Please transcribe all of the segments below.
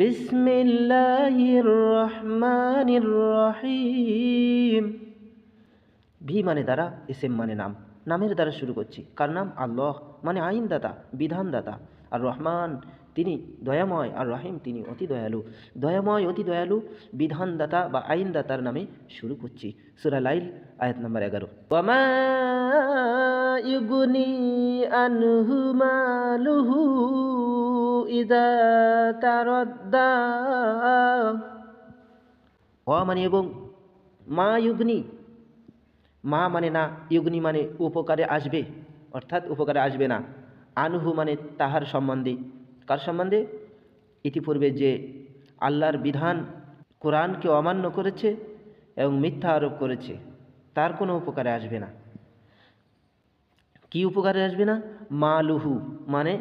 বিসমিল্লাহির রহমানির রহিম। ভি মানে দ্বারা, ইসেম মানে নাম, নামের দ্বারা শুরু করছি। কার নাম? আল্লাহ, মানে আইনদাতা, বিধানদাতা। আর রহমান তিনি দয়াময়, আর রহিম তিনি অতি দয়ালু। দয়াময় অতি দয়ালু বিধানদাতা বা আইনদাতার নামে শুরু করছি। সূরা লাইল আয়াত নম্বর 11। ওয়ামা ইউগনি আনহু মালুহু ইযা তারাদ্দা। ওয়া মানে এবং, মা ইউগনি, মা মানে না, ইউগনি মানে উপকারে আসবে, অর্থাৎ উপকারে আসবে না। আনহু মানে তাহার সম্বন্ধে। কার সম্বন্ধে? ইতিপূর্বে যে আল্লাহর বিধান কোরআনকে অমান্য করেছে এবং মিথ্যা আরোপ করেছে, তার কোনো উপকারে আসবে না। কি উপকারে আসবে না? মালুহু মানে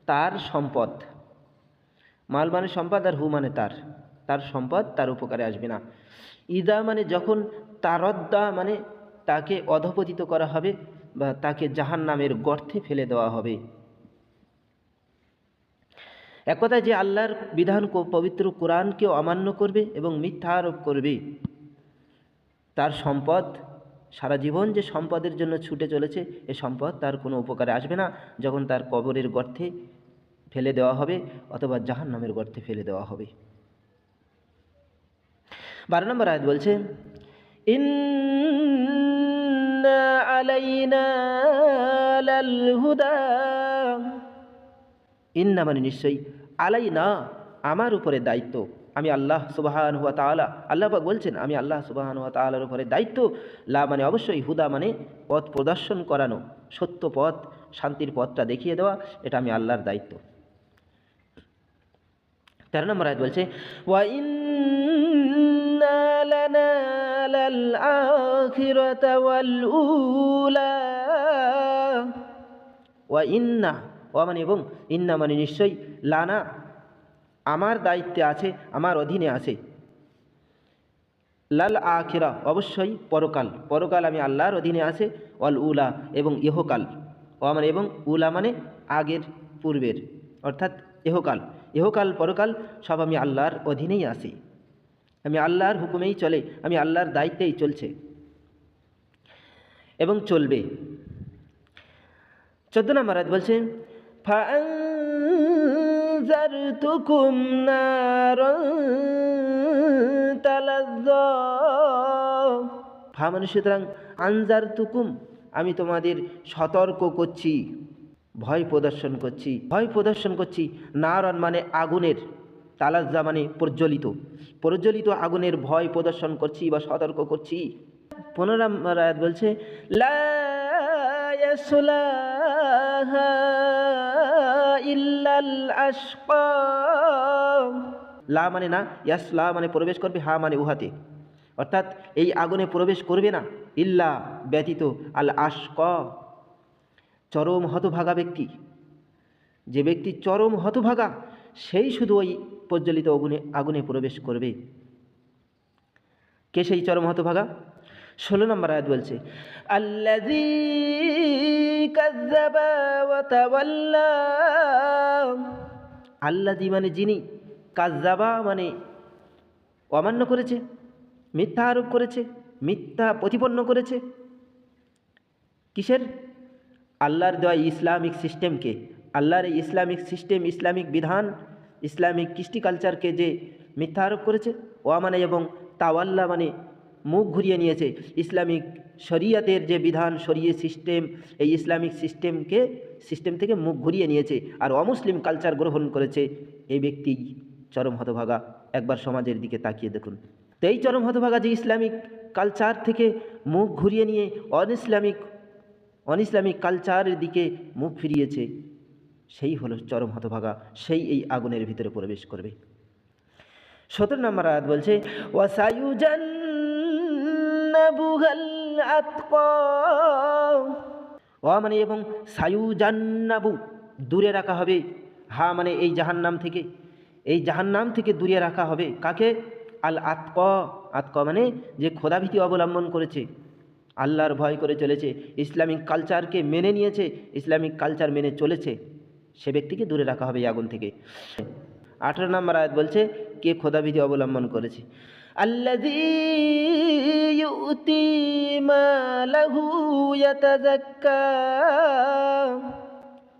তার সম্পদ। মাল মানে সম্পদ, আর হু মানে তার, তার সম্পদ তার উপকারে আসবে না। ইদা মানে যখন, তারদ্দা মানে তাকে অধপতিত করা হবে বা তাকে জাহান্নামের গর্তে ফেলে দেওয়া হবে। এক কথায় যে আল্লাহর বিধান পবিত্র কোরআনকে অমান্য করবে এবং মিথ্যা আরোপ করবে, তার সম্পদ, সারা জীবন যে সম্পদের জন্য ছুটে চলেছে, এ সম্পদ তার কোনো উপকারে আসবে না যখন তার কবরের গর্তে ফেলে দেওয়া হবে অথবা জাহান্নামের গর্তে ফেলে দেওয়া হবে। 12 নম্বর আয়াত বলছে, ইন্না আলাইনা লাল হুদা। ইন্না মানে নিশ্চয়ই, আলাইনা আমার উপরে দায়িত্ব, আমি আল্লাহ সুবহানাহু ওয়া তাআলা, আল্লাহ পাক বলছেন আমি আল্লাহ সুবহানাহু ওয়া তাআলার উপরে দায়িত্ব। লা মানে অবশ্যই, হুদা মানে পথ প্রদর্শন করানো, সত্য পথ, শান্তির পথটা দেখিয়ে দেওয়া, এটা আমি আল্লাহর দায়িত্ব। 13 নম্বর আয়াত বলছে, ওয়া ইন্না লানা লাল আখিরাতা ওয়াল উলা। ওয়া ইন্না, ওয়া মানে এবং, ইন্না মানে নিশ্চয়ই, লানা আমার দায়িত্বে আছে, আমার অধীনে আছে, লাল আখিরা অবশ্যই পরকাল, পরকাল আমি আল্লাহর অধীনে আছে, ওয়াল উলা এবং ইহকাল। ওয়া মানে এবং, উলা মানে আগের, পূর্বের, অর্থাৎ ইহকাল, ইহকাল পরকাল সব আমি আল্লাহর অধীনেই আছি, আমি আল্লাহর হুকুমেই চলে, আমি আল্লাহর দায়িত্বেই চলছে এবং চলবে। 14 নম্বর আয়াত বলছে, ফাআনজারতুকুম নারান তালাজ্জা। ফা মানে সুতরাং, আনজারতুকুম আমি তোমাদের সতর্ক করছি, ভয় প্রদর্শন করছি, ভয় প্রদর্শন করছি। নারান মানে আগুনের, তালাজ্জা মানে প্রজ্বলিত, প্রজ্বলিত আগুনের ভয় প্রদর্শন করছি বা সতর্ক করছি। 15 নম্বর আয়াত বলছে, লা ইয়াসলাহা ইল্লাল আশকা। লা মানে না, ইয়াসলা মানে প্রবেশ করবে, হা মানে উহাতে, অর্থাৎ এই আগুনে প্রবেশ করবে না, ইল্লা ব্যতীত, আল আশকা চরম হতভাগা ব্যক্তি, যে ব্যক্তি চরম হতভাগা সেই শুধু ওই প্রজ্বলিত আগুনে প্রবেশ করবে। কে সেই চরম হতভাগা? 16 নম্বর আয়াত বলছে, আল্লাযী কাযযাবা ওয়া তাওয়াল্লা। আল্লাযী মানে যিনি, কাযযাবা মানে অমান্য করেছে, মিথ্যা আরোপ করেছে, মিথ্যা প্রতিপন্ন করেছে। কিসের? আল্লাহর দেওয়া ইসলামিক সিস্টেমকে, আল্লাহর এই ইসলামিক সিস্টেম, ইসলামিক বিধান, ইসলামিক কৃষ্টি কালচারকে যে মিথ্যা আরোপ করেছে। ওয়া মানে এবং, তাওয়াল্লা মানে মুখ ঘুরিয়ে নিয়েছে, ইসলামিক শরিয়াতের যে বিধান, শরিয়ে সিস্টেম, এই ইসলামিক সিস্টেম থেকে মুখ ঘুরিয়ে নিয়েছে আর অমুসলিম কালচার গ্রহণ করেছে, এই ব্যক্তি চরম হতভাগা। একবার সমাজের দিকে তাকিয়ে দেখুন তো, এই চরম হতভাগা যে ইসলামিক কালচার থেকে মুখ ঘুরিয়ে নিয়ে অনইসলামিক কালচারের দিকে মুখ ফিরিয়েছে, সেই হলো চরম হতভাগা, সেই এই আগুনের ভিতরে প্রবেশ করবে। 17 নম্বর আয়াত বলছে, ওয়াসায়ুজান্নাবুহাল আতকা। ওয়া মানে এবং, সায়ুজান্নাবু দূরে রাখা হবে, হা মানে এই জাহান্নাম থেকে, এই জাহান্নাম থেকে দূরে রাখা হবে কাকে? আল আতকা, আতকা মানে যে খোদাভীতি অবলম্বন করেছে, আল্লাহর ভয় করে চলেছে, ইসলামিক কালচারকে মেনে নিয়েছে, ইসলামিক কালচার মেনে চলেছে, সে ব্যক্তিকে দূরে রাখা হবে এই আগুন থেকে। 18 নম্বর আয়াত বলছে কে খোদাবিধি অবলম্বন করেছে। আল্লাযী ইউতি মালাহু ইয়াতাযাক্কা,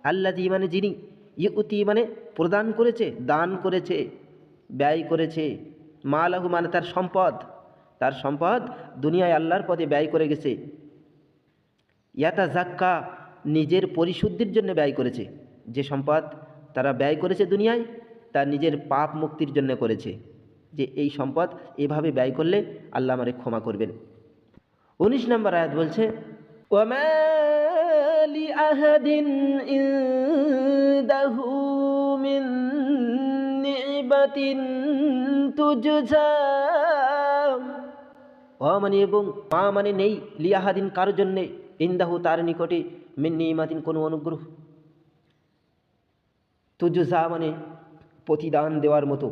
আল্লাযী মানে যিনি, ইউতি মানে প্রদান করেছে, দান করেছে, ব্যয় করেছে, মালাহু মানে তার সম্পদ, তার সম্পদ দুনিয়ায় আল্লাহর পথে ব্যয় করে গেছে। ইয়াতাযাক্কা নিজের পরিশুদ্ধির জন্য ব্যয় করেছে। যে সম্পদ তারা ব্যয় করেছে দুনিয়ায়, তার নিজের পাপ মুক্তির জন্য করেছে, যে এই সম্পদ এভাবে ব্যয় করলে আল্লাহ আমারে ক্ষমা করবেন। 19 নম্বর আয়াত বলছে ওয়ামা লিআহাদিন ইনদাহু মিন নি'মাতিন তুজজা, মানে এবং মা মানে নেই, লিআহাদিন কারোর জন্যে, ইনদাহু তার নিকটে, মিন নি'মাতিন কোনো অনুগ্রহ, তুজজা মানে প্রতিদান দেওয়ার মতো।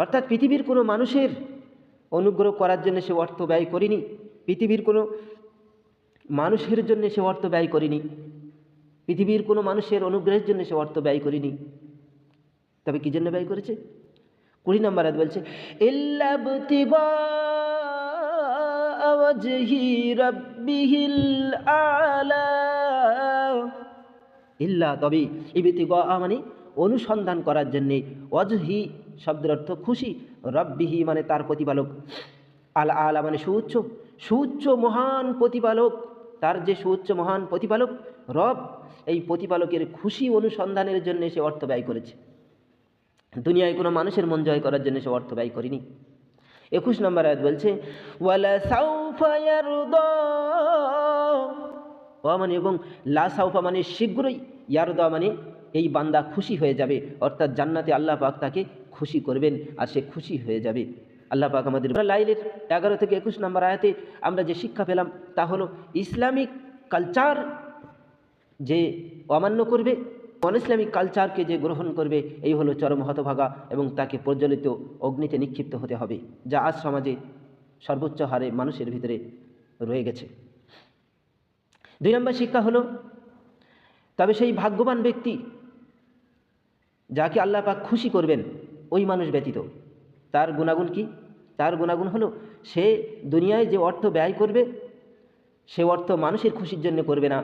অর্থাৎ পৃথিবীর কোনো মানুষের অনুগ্রহ করার জন্য সে অর্থ ব্যয় করেনি, পৃথিবীর কোনো মানুষের জন্য সে অর্থ ব্যয় করেনি, পৃথিবীর কোনো মানুষের অনুগ্রহের জন্য সে অর্থ ব্যয় করেনি। তবে কী জন্য ব্যয় করেছে? 20 নম্বর আয়াত বলছে ইল্লা ইবতিগা ওয়াজহি রাব্বিহিল আলা, ইল্লা তবে, ইবতিগা মানে অনুসন্ধান করার জন্যে, ওয়াজহি শব্দের অর্থ খুশি, রব্বিহি মানে তার প্রতিপালক, আল আলা মানে সুউচ্চ, সুউচ্চ মহান প্রতিপালক, তার যে সুউচ্চ মহান প্রতিপালক রব, এই প্রতিপালকের খুশি অনুসন্ধানের জন্য সে অর্থ ব্যয় করেছে। দুনিয়ায় কোনো মানুষের মন জয় করার জন্য সে অর্থ ব্যয় করেনি। 21 নম্বর আয়াত বলছে ওয়ালা সাউফা ইয়ারদা, মানে এবং লা সাউফা মানে শীঘ্রই, ইয়ারদা মানে এই বান্দা খুশি হয়ে যাবে, অর্থাৎ জান্নাতে আল্লাহ পাক তাকে খুশি করবেন আর সে খুশি হয়ে যাবে। আল্লাহ পাক আমাদের লাইলের 11 থেকে 21 নম্বর আয়াতে আমরা যে শিক্ষা পেলাম তা হলো ইসলামিক কালচার যে অমান্য করবে, নন ইসলামিক কালচারকে যে গ্রহণ করবে, এই হলো চরম হতভাগা এবং তাকে প্রজ্বলিত অগ্নিতে নিক্ষিপ্ত হতে হবে, যা আজ সমাজে সর্বোচ্চ হারে মানুষের ভিতরে রয়ে গেছে। 2 নম্বর শিক্ষা হলো তবে সেই ভাগ্যবান ব্যক্তি যাকে আল্লাহ পাক খুশি করবেন ওই মানুষ ব্যতীত। তার গুণাগুণ কি? তার গুণাগুণ হলো সে দুনিয়ায় যে অর্থ ব্যয় করবে সে অর্থ মানুষের খুশির জন্য করবে না,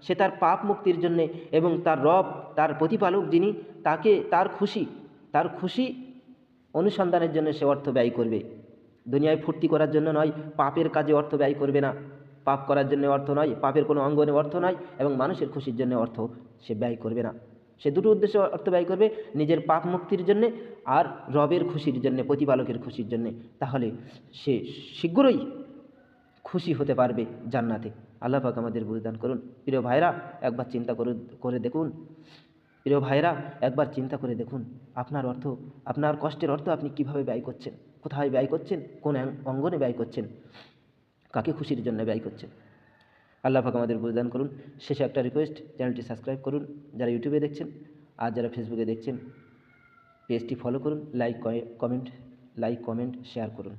সে তার পাপ মুক্তির জন্যে এবং তার রব, তার প্রতিপালক যিনি, তাকে তার খুশি অনুসন্ধানের জন্য সে অর্থ ব্যয় করবে। দুনিয়ায় ফুর্তি করার জন্য নয়, পাপের কাজে অর্থ ব্যয় করবে না, পাপ করার জন্য অর্থ নয়, পাপের কোনো অঙ্গনে অর্থ নয়, এবং মানুষের খুশির জন্য অর্থ সে ব্যয় করবে না। সে দুটো উদ্দেশ্যে অর্থ ব্যয় করবে, নিজের পাপ মুক্তির জন্যে আর রবের খুশির জন্যে, প্রতিপালকের খুশির জন্যে। তাহলে সে শীঘ্রই খুশি হতে পারবে জান্নাতে। আল্লাহ পাক আমাদের বুঝদান করুন। প্রিয় ভাইরা একবার চিন্তা করে দেখুন, প্রিয় ভাইরা একবার চিন্তা করে দেখুন আপনার কষ্টের অর্থ আপনি কিভাবে ব্যয় করছেন, কোথায় ব্যয় করছেন, কোন অঙ্গনে ব্যয় করছেন, কাকে খুশির জন্য ব্যয় করছেন। আল্লাহ পাক আমাদের বুঝদান করুন। শেষে একটা রিকোয়েস্ট, চ্যানেলটি সাবস্ক্রাইব করুন যারা ইউটিউবে দেখছেন, আর যারা ফেসবুকে দেখছেন পেজটি ফলো করুন, লাইক কমেন্ট শেয়ার করুন।